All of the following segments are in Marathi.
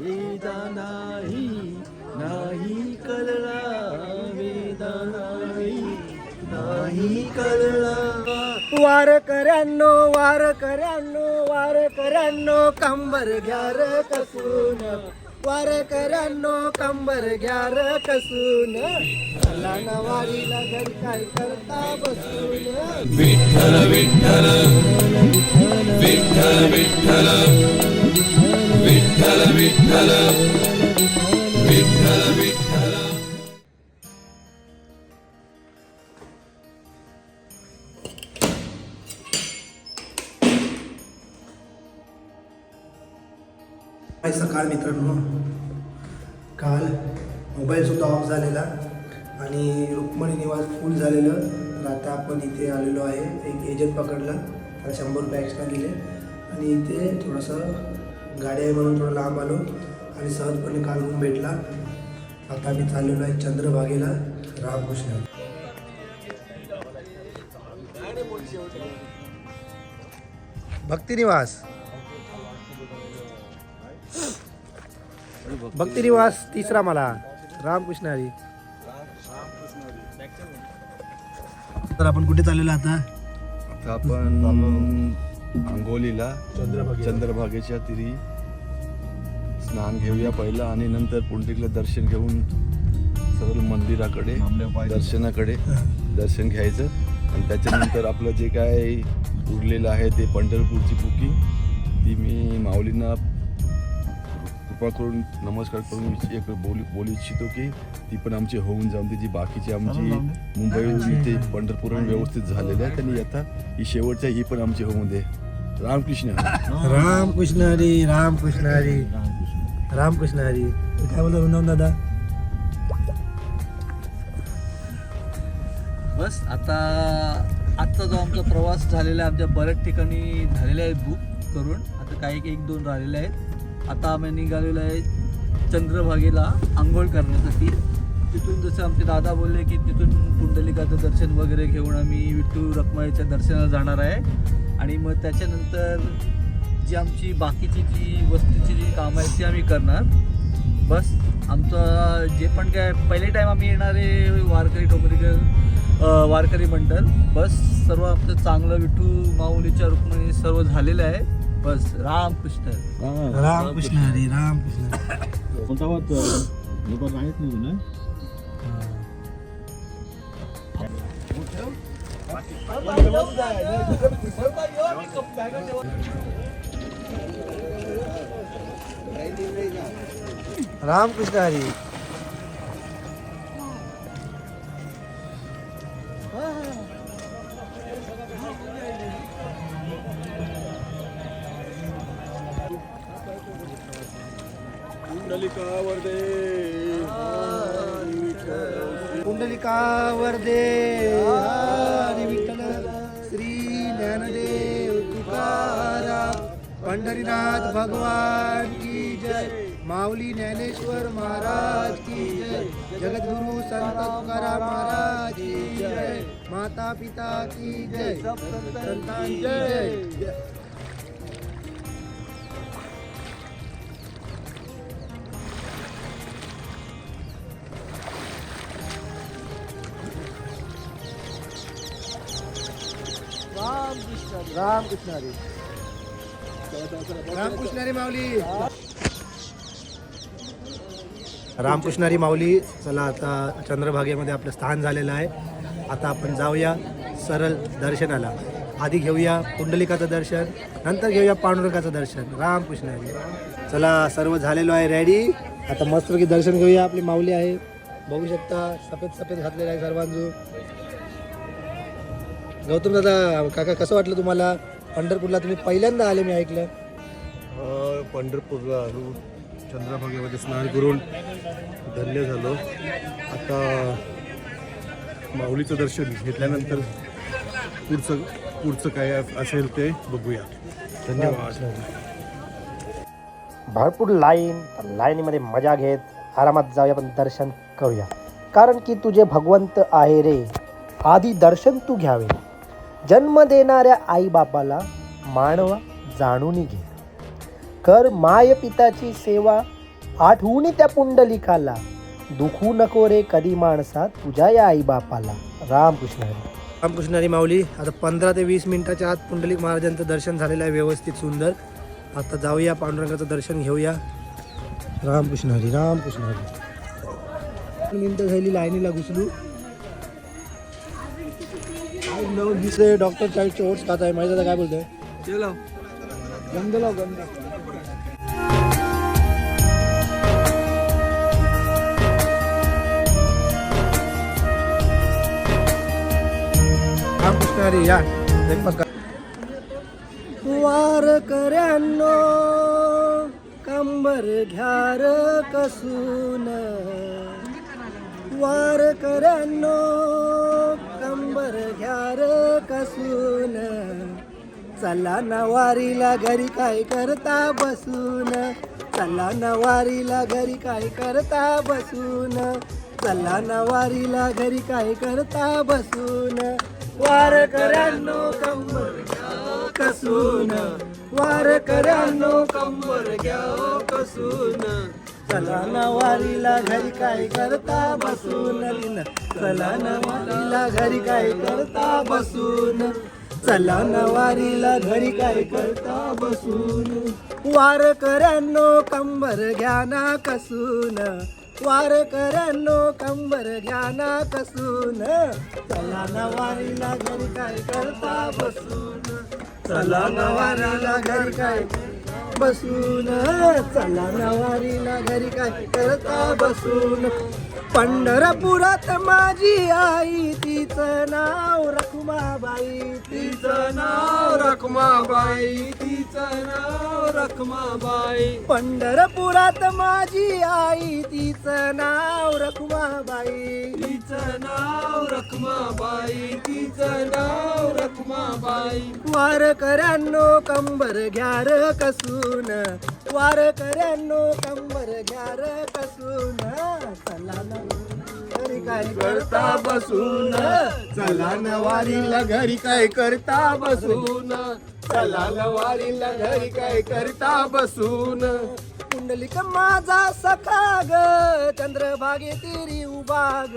वेदा नाही नाही कळला वेदा नाही नाही कळला. वारकऱ्यांनो वारकऱ्यांनो वारकऱ्यांनो कंबर घ्या र कसून वारकऱ्यांनो कंबर घ्या र कसून चला ना वारीला घरी काय करता बसून. विठ्ठल विठ्ठल विठ्ठल विठ्ठल विठ्ठल विठ्ठल विठ्ठल विठ्ठल. सकाळ मित्रांनो, काल मोबाईलसुद्धा ऑफ झालेला आणि रुक्मिणी निवास फुल झालेलं. तर आता आपण इथे आलेलो आहे. एक एजंट पकडला, त्याला 100 रुपये एक्स्ट्रा दिले आणि इथे थोडंसं गाडी आहे म्हणून थोडं लांब आलो आणि सहजपणे काल रूम भेटला. आता आम्ही चाललेलो आहे चंद्रभागेला रामकृष्ण. भक्तिनिवास भक्तिनिवास तिसरा मला रामकृष्ण हरी. तर आपण कुठे चाललेलो आता? आता आपण आंघोलीला चंद्रभागेच्या तिरी स्नान घेऊया पहिलं आणि नंतर पुंडलिकला दर्शन घेऊन सरळ मंदिराकडे दर्शन घ्यायचं आणि त्याच्यानंतर आपलं जे काय उरलेलं आहे ते पंढरपूरची बुकिंग ती मी माऊलींना कृपा करून नमस्कार करून एक बोलू इच्छितो की ती पण आमची होऊन जाऊन जी बाकीची आमची मुंबईहून इथे पंढरपूरहून व्यवस्थित झालेली आहे त्यांनी आता ही शेवटच्या ही पण आमची होऊन दे. रामकृष्ण रामकृष्ण हरी रामकृष्ण हरी रामकृष्ण हरी. काय बोलतो वृंदावन दादा? बस आत्ता जो आमचा प्रवास झालेला आहे, आमच्या बऱ्याच ठिकाणी झालेले आहेत बुक करून. आता काही 1-2 राहिलेले आहेत. आता आम्ही निघालेलो आहे चंद्रभागेला आंघोळ करण्यासाठी. तिथून जसं आमचे दादा बोलले की तिथून पुंडलिकाचं दर्शन वगैरे घेऊन आम्ही विठ्ठल रखुमाईच्या दर्शनाला जाणार आहे आणि मग त्याच्यानंतर जी आमची बाकीची जी वस्तीची जी कामं आहेत ती आम्ही करणार. बस आमचं जे पण काय पहिले टाईम आम्ही येणारे वारकरी मंडळ बस सर्व आमचं चांगलं विठू माऊलीच्या रुक्मिणी सर्व झालेलं आहे. बस रामकृष्ण रामकृष्ण हरी रामकृष्ण. रामकृष्ण हरी. पुंडलिकावर दे हरी विठ्ठल. श्री ज्ञानदेव तुकाराम पंढरीनाथ भगवान की जय. माऊली ज्ञानेश्वर महाराज की जय. जगद्गुरु संत तुकाराम महाराज की जय. माता पिता की जय. संतांची जय. रामकृष्ण हरी रामकृष्ण हरी माऊली रामकृष्ण हरी माऊली. चला आता चंद्रभागेमध्ये आपलं स्थान झालेलं आहे. आता आपण जाऊया सरळ दर्शनाला. आधी घेऊया पुंडलिकाचं दर्शन, नंतर घेऊया पांडुरंगाचं दर्शन. रामकृष्ण हरी. चला सर्व झालेलो आहे रेडी. आता मस्तपैकी दर्शन घेऊया. आपली माऊली आहे, बघू शकता सफेद घातलेलं आहे सर्वांजू. गौतम दादा काका कसं वाटलं तुम्हाला पंढरपूरला? तुम्ही पहिल्यांदा आले मी ऐकलं. पंढरपूरला आलो, चंद्रभागेमध्ये स्नान करून धन्य झालो. आता माऊलीचं दर्शन घेतल्यानंतर पुढचं काय असेल ते बघूया. धन्यवाद. भरपूर लाईनीमध्ये मजा घेत आरामात जाऊया, पण दर्शन करूया. कारण की तुझे भगवंत आहे रे, आधी दर्शन तू घ्यावे. जन्म देणाऱ्या आई बापाला मानवा जाणून घे. कर माय पिताची सेवा, आठवून त्या पुंडलिकाला, दुखू नको रे कधी माणसा तुझ्या या आई बापाला. रामकृष्ण हरी. रामकृष्ण हरी माऊली. आता 15 ते 20 मिनिटाच्या आत पुंडलिक महाराजांचं दर्शन झालेलं आहे व्यवस्थित सुंदर. आता जाऊया पांडुरंगाचं दर्शन घेऊया. रामकृष्ण हरी. रामकृष्ण हरी. मिनिटं झाली लाईनीला घुसलू. डॉक्टर चाईल्डचे ओट्स खात आहे. माहिती आता काय बोलतोय. गंध लाव गंध. रामकृष्ण हरी. या ब्रेकफास्ट. वारकऱ्यांनो कंबर घ्यार कसून, वारकऱ्यांनो कंबर घ्यार कसून, चला ना वारीला घरी काय करता बसून, चला ना वारीला घरी काय करता बसून, चला ना वारीला घरी काय करता बसून, वारकऱ्यांनो कंबर घ्या कसून, वारकऱ्यांनो कंबर घ्या कसून, चला ना वारीला घरी काय करता बसून, चला ना वारीला घरी काय करता बसून, चला ना वारीला घरी काय करता बसून, वारकऱ्यांनो कंबर घ्या ना कसून, वारकऱ्यांनो कंबर घ्या ना कसून, चला ना वारीला घरी काय करता बसून, चला ना वारीला घरी काय बसून, चला ना वारीला घरी काय करता बसून, पंढरपुरात माझी आई तिचं नाव रखुमाबाई, तिचं नाव रखुमाबाई, तिचं नाव रखुमाबाई, पंढरपुरात माझी आई तिचं नाव रखुमाबाई, तिचं नाव रखुमाबाई, तिचं नाव रखुमाबाई, वारकऱ्यांनो कंबर घ्या र कसून, वारकऱ्यांनो कंबर घ्या र कसून, चला ना घरी काय करता बसून, चला ना वारीला घरी काय करता बसून, चला ना वारीला घरी काय करता बसून, पुंडलिक माझा सखा ग चंद्रभागे तिरी उभा ग,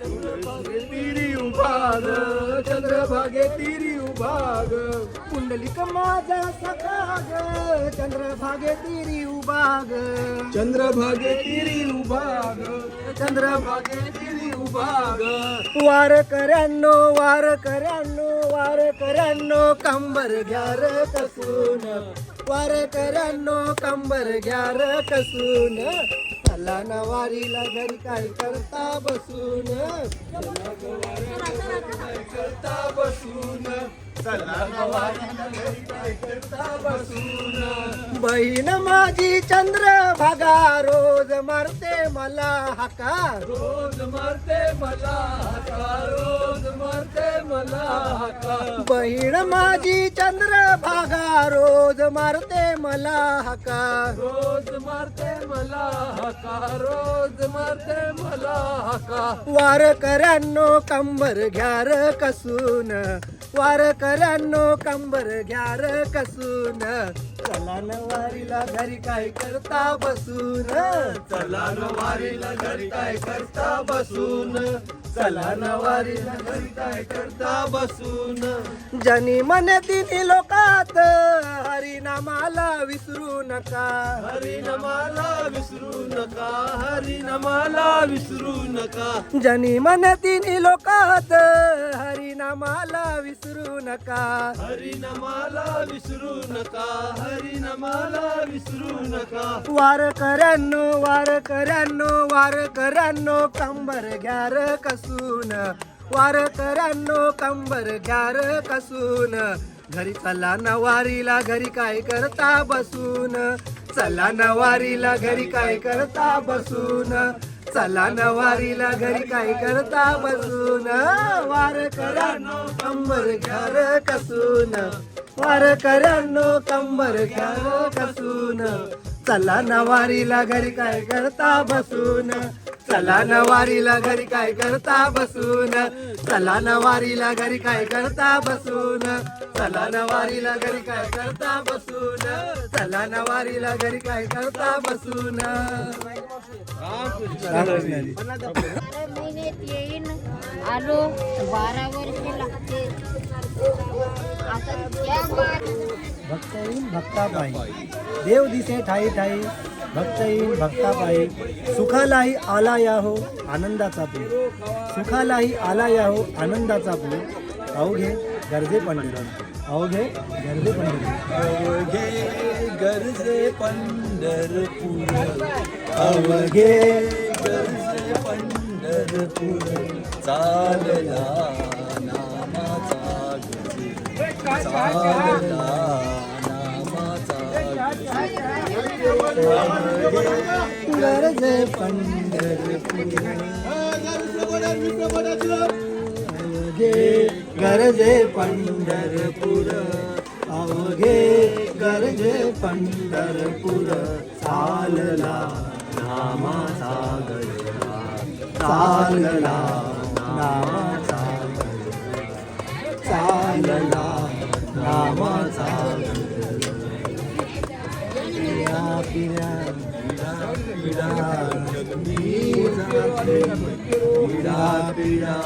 चंद्रभागे तिरी उभा ग, चंद्रभागे तिरी उभा ग, पुंडलिक माझा सखा ग चंद्रभागे तिरी उभा ग, चंद्रभागे तिरी उभा ग, चंद्रभागे तिरी उभा ग, वारकऱ्यांनो वारकऱ्यांनो वारकऱ्यांनो कंबर घ्या र कसून, वारकऱ्यांनो कंबर घ्या र कसून, चला ना वारीला घरी काय करता बसून, चला ना वारीला घरी काय करता बसून, चला ना वारीला घरी काय करता बसून, बहीण माझी चंद्रभागा रोज मारते मला हाका, रोज मारते मला हाका, रोज मारते मला हाका, बहीण माझी चंद्रभागा रोज मारते मला हाका, रोज मारते मला हाका, रोज मारते मला हाका, वारकऱ्यांनो कंबर घ्या र कसून, वारकऱ्यांनो कंबर घ्या र कसून, चला ना वारीला घरी काय करता बसून, चला ना वारीला घरी काय करता बसून, चला ना वारीला घरी काय करता बसून, जनी म्हणे तिन्ही लोकात हरिनामाला विसरू नका, हरिनामाला विसरू नका, हरिनामाला विसरू नका, जनी म्हणे तिन्ही लोकात हरिनामाला विसरू नका, हरिनामाला विसरू नका, हरिनामाला विसरू नका, वारकऱ्यांनो वारकऱ्यांनो वारकऱ्यांनो कंबर घ्या र कसून, वारकऱ्यांनो कंबर घ्या र कसून, घरी चला ना वारीला घरी काय करता बसून, चला ना वारीला घरी काय करता बसून, चला ना वारीला घरी काय करता बसून, वारकऱ्यांनो कंबर घ्या र कसून, वारकऱ्यांनो कंबर घ्या र कसून, चला ना वारीला घरी काय करता बसून, चला न वारीला घरी काय करता बसून, चला न वारीला घरी काय करता बसून, चला न वारीला घरी काय करता बसून, चला न वारीला घरी काय करता बसून. महिन्यात येईन आलो 12 वर्ष लागते आता त्या भक्त येईन भक्ताबाई देव दिसे ठाई ठाई, भक्त येईन भक्ताबाई सुखालाही आला या हो आनंदाचा पूर, सुखालाही आला या हो आनंदाचा पूर. अवघे गरजे पंढरपूर, अवघे गरजे पंढरपूर, अवघे गरजे पंढरपूर, अवघे गरजे पंढरपूर, चालला नामाचा गजर, चालला नामाचा गरजे पंढरपूर, अवघे गरजे पंढरपूर, अवघे गरजे पंढरपूर, चालला नामाचा गजरा, चालला नामाचा गजरा, चालला नामाचा गजरा. पिढ्या पिढ्या पिढ्या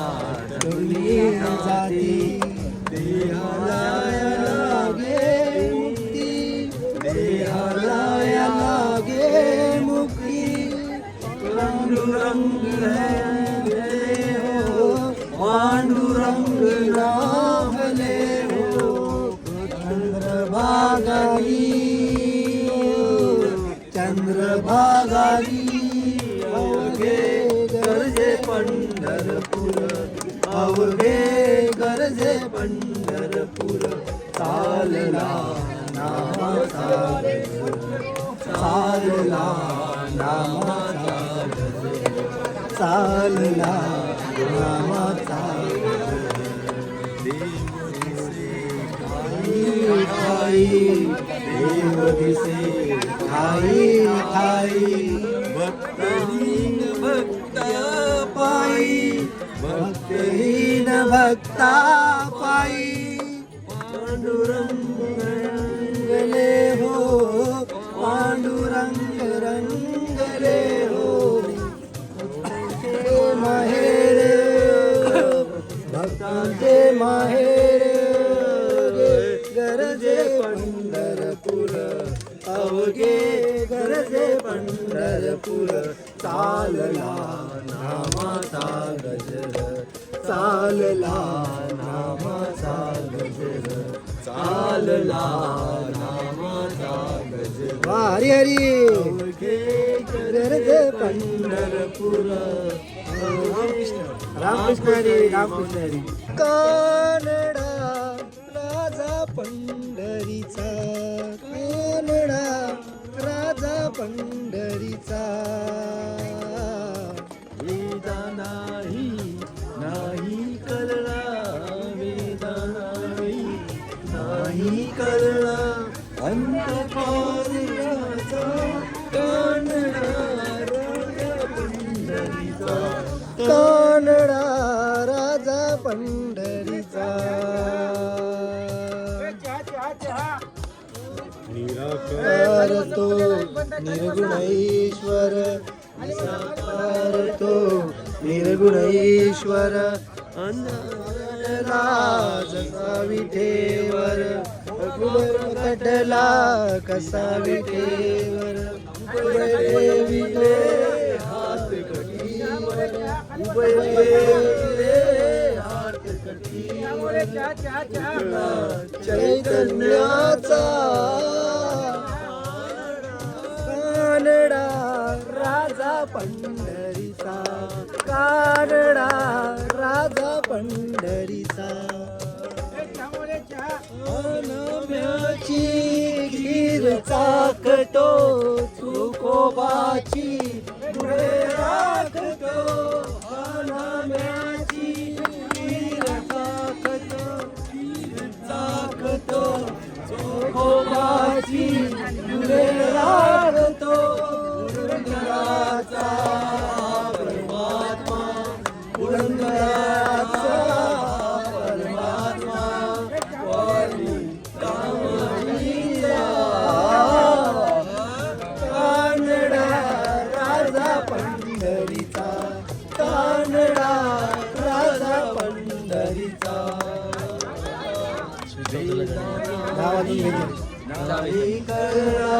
टोली जाती, देहाला लागे मुक्ती, देहाला लागे मुक्ती. पांडुरंग राहले हो, पांडुरंग राहले हो, चंद्रभागानी चंद्रभागानी. अवघे गरजे पंढरपूर, अवघे गरजे पंढरपूर, चालला नामाचा गजर, चालला नामाचा गजर, चालला नामाचा गजर. देव दिसे ठाई ठाई, भक्तहीन भक्ता पायी, भक्तहीन भक्ता पायी. पांडुरंग रंगले हो, पांडुरंग रंगले हो, भक्तांचे माहेर, भक्तांचे माहेर. गरजे पंढरपूर, अवघे गरजे पंढरपूर, चालला नामाचा गजर, चालला नामाचा गजर, चालला नामाचा गजर. हरी हरी. अवघे गरजे पंढरपूर, रामकृष्ण हरी, रामकृष्ण हरी. कानडा राजा पंढरीचा, कानडा राजा पंढरीचा. वेदा नाही नाही कळला, वेदा नाही नाही कळला, अंतकाराचा कानडा राजा पंढरीचा, कानडा राजा पंढरीचा. निराकार तो निर्गुणेश्वर, निराकार तो निर्गुणेश्वर, अंधारला जसा विठेवर, रघुबर कटला कसा विठेवर. उभयविले हात कटीवर, उभयविले हात कटीवर. चैतन्याचा कानडा राजा पंढरीचा, कानडा राजा पंढरीचा. अनाम्याची खीर चाकतो, तुकोबाची पुढे राखतो. अनाम्याची खीर चाकतो, चाकतो, तुकोबाची पुढे राखतो. वाजून घ्यायचे. नाही कळला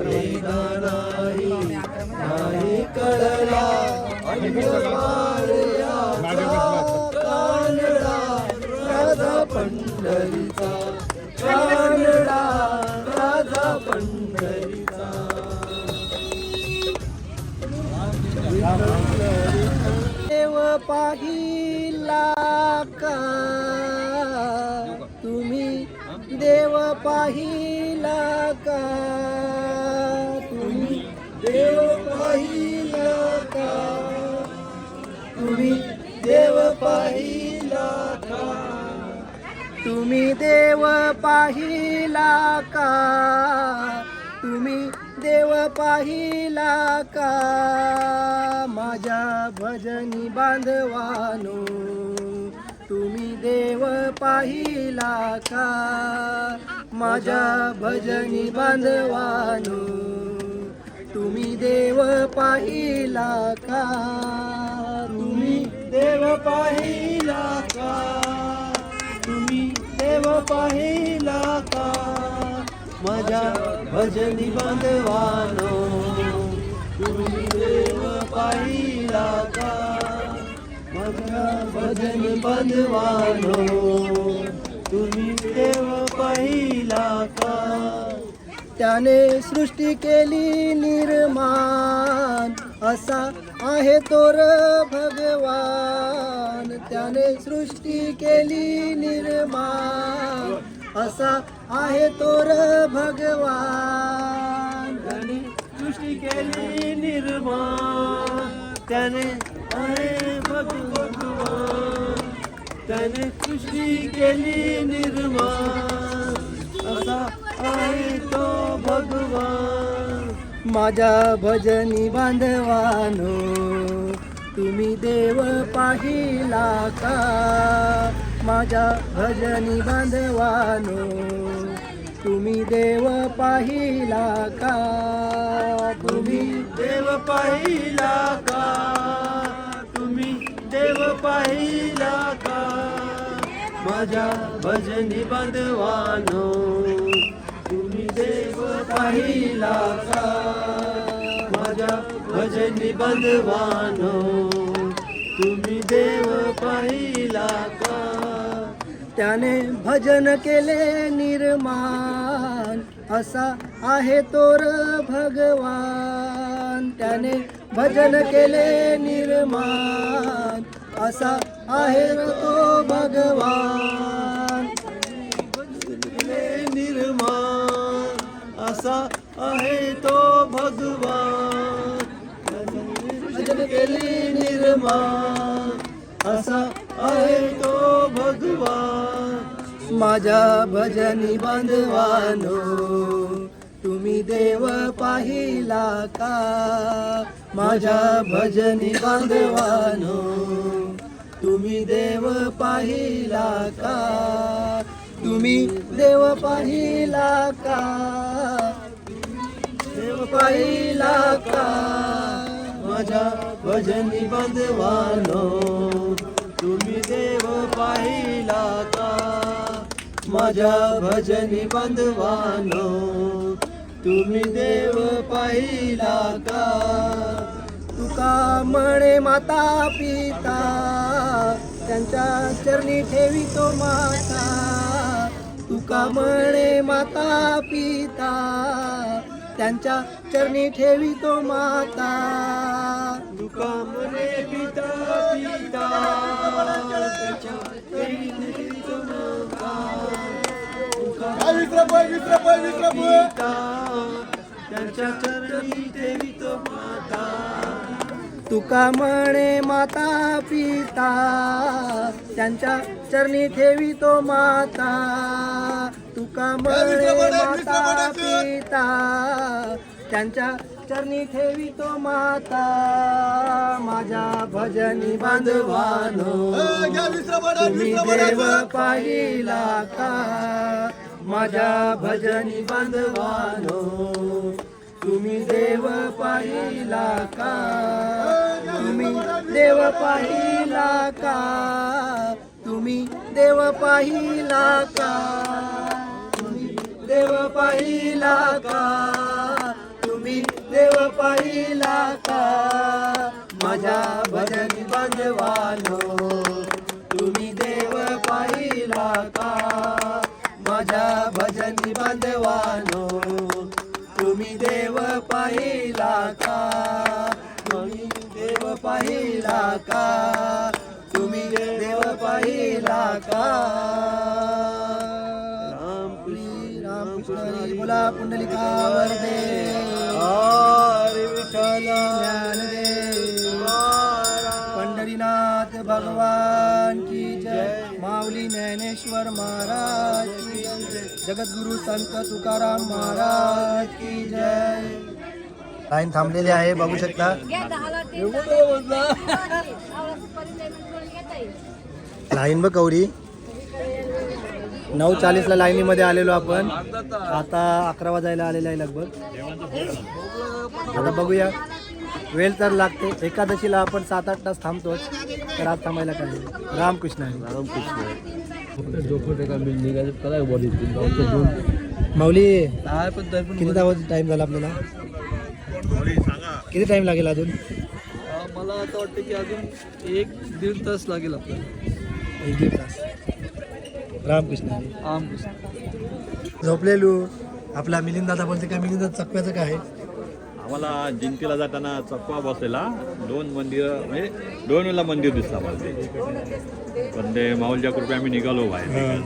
वेदा नाही कळला कानडा राजा पंढरीचा कानडा राजा पंढरीचा. देव पाहिला का तुम्ही देव पाहिला का तुम्ही देव पाहिला का तुम्ही देव पाहिला का तुम्ही देव पाहिला का तुम्ही देव पाहिला का माझ्या भजनी बांधवानो तुम्ही देव पाहिला का माझ्या भजनी बांधवानो तुम्ही देव पाहिला का तुम्ही देव पाहिला का तुम्ही देव पाहिला का माझ्या भजनी बांधवानो तुम्ही देव पाहिला का माझ्या भजनी बांधवानो तुम्ही देव पाहिला का. त्याने सृष्टी केली निर्माण असा आहे तोर भगवान त्याने सृष्टी केली निर्माण असा आहे तोर भगवान त्याने सृष्टी केली निर्माण त्याने आहे भगवान त्याने सृष्टी केली निर्माण असा आहे तो भगवान. माझ्या भजनी बांधवानो तुम्ही देव पाहिला का माझ्या भजनी बांधवानो तुम्ही देव पाहिला का तुम्ही देव पाहिला का तुम्ही देव पाहिला का माझ्या भजनी बांधवानो तुम्ही देव पाहिला का माझ्या भजनी बांधवानो तुम्ही देव पाहिला का. त्याने भजन केले निर्माण असा आहे तोर भगवान त्याने भजन केले निर्माण असा आहे तो भगवान निर्माण असा आहे तो भगवान भजन केले निर्माण असा आहे तो भगवान. माझ्या भजनी बांधवानो तुम्ही देव पाहिला का माझ्या भजनी बांधवानो तुम्ही देव पाहिला का तुम्ही देव पाहिला का देव पाहिला का माझ्या भजनी बांधवानो तुम्ही देव पाहिला का माझ्या भजनी बांधवानो तुम्ही देव पाहिला का. तुका म्हणे माता पिता त्यांच्या चरणी ठेवितो माता तुका म्हणे माता पिता त्यांच्या चरणी ठेवितो माता तुका म्हणे पिता पिता त्यांच्या चरणी ठेवितो माता पिता त्यांच्या चरणी ठेवितो माता तुका म्हणे माता पिता त्यांच्या चरणी ठेवितो माता तुका म्हणे माता पिता त्यांच्या चरणी ठेवितो माता. माझ्या भजनी बांधवानो तुम्ही देव पाहिला का माझ्या भजनी बांधवानो तुम्ही देव पाहिला का तुम्ही देव पाहिला का तुम्ही देव पाहिला का तुम्ही देव पाहिला का, तुम्ही देव पाहिला का, माझ्या भजनी बांधवानो, तुम्ही देव पाहिला का, माझ्या भजनी बांधवानो, तुम्ही देव पाहिला का, तुम्ही देव पाहिला का, तुम्ही देव पाहिला का. रामकृष्ण हरी बोला पुंडलिका वरदे हरी विठ्ठल ज्ञानदेव पंढरीनाथ भगवान की जय. माऊली ज्ञानेश्वर महाराज की जय. जगद्गुरु संत तुकाराम महाराज की जय. लाईन थांबलेली आहे बघू शकता. लाईन बघ कवडी. 9:40 लाईनीमध्ये आलेलो आपण. आता 11 वाजायला आलेला आहे लगभग. आता बघूया वेळ तर लागते. एकादशीला आपण 7-8 तास थांबतोच, तर आज थांबायला काय. रामकृष्ण माऊली किती टाइम झाला आपल्याला? किती टाइम लागेल अजून? मला आता वाटतं की अजून 1-1.5 तास लागेल आपल्याला. 1-1.5 तास. रामकृष्ण. झोपलेलो आपला मिलिंद दादा बोलते काय. मिलिंद चकव्याचं काय? आम्हाला जिंतीला जाताना चकवा बसलेला 2 मंदिर म्हणजे 2 वेळेला मंदिर दिसला मला ते. पण ते माऊलच्या कृपे आम्ही निघालो बाहेर.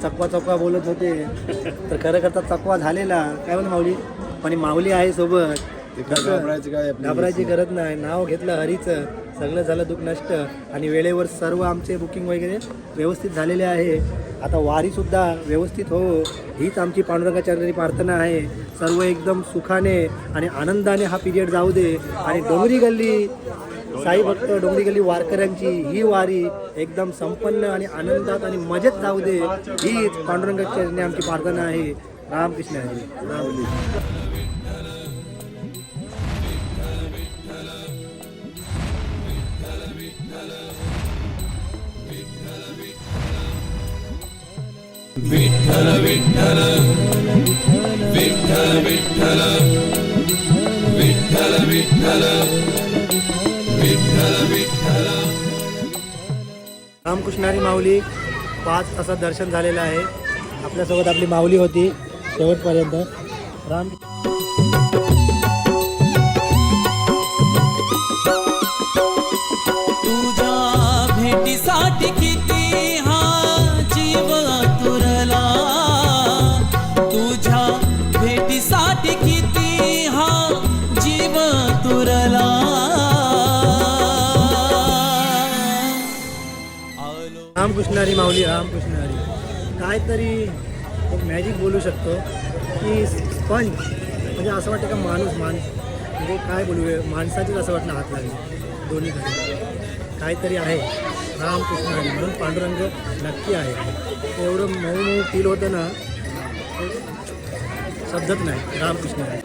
चकवा बोलत होते तर खरं करता चकवा झालेला काय म्हणून माऊली. पण माऊली आहे सोबत, घाबरायची गरज नाही. नाव घेतलं हरीचं, सगळं झालं दुःख नष्ट. आणि वेळेवर सर्व आमचे बुकिंग वगैरे व्यवस्थित झालेले आहे. आता वारीसुद्धा व्यवस्थित हो हीच आमची पांडुरंगाचार्याची प्रार्थना आहे. सर्व एकदम सुखाने आणि आनंदाने हा पिरियड जाऊ दे. आणि डोंगरी गल्ली साई भक्त डोंगरी गल्ली वारकऱ्यांची ही वारी एकदम संपन्न आणि आनंदात आणि मजेत जाऊ दे, हीच पांडुरंगाचार्याने आमची प्रार्थना आहे. रामकृष्ण हरी. रामली. विठ्ठल विठ्ठल विठ्ठल विठ्ठल विठ्ठल विठ्ठल विठ्ठल विठ्ठल. रामकृष्णारी माऊली 5 तासात दर्शन झालेलं आहे. आपल्यासोबत आपली माऊली होती शेवटपर्यंत. राम तुझ्या भेटीसाठी किती हा जीव आतुरला, तुझ्या भेटीसाठी किती हा जीव आतुरला. रामकृष्णारी माऊली. रामकृष्णारी काहीतरी एक मॅजिक बोलू शकतो की स्पंज म्हणजे असं वाटतं का माणूस म्हणजे काय बोलू माणसाचीच असं वाटणं हात लागले दोन्हीकडे काहीतरी आहे. रामकृष्णारी म्हणून पांडुरंग नक्की आहे. एवढं मऊ फील होतं ना, शब्दच नाही. रामकृष्णारी.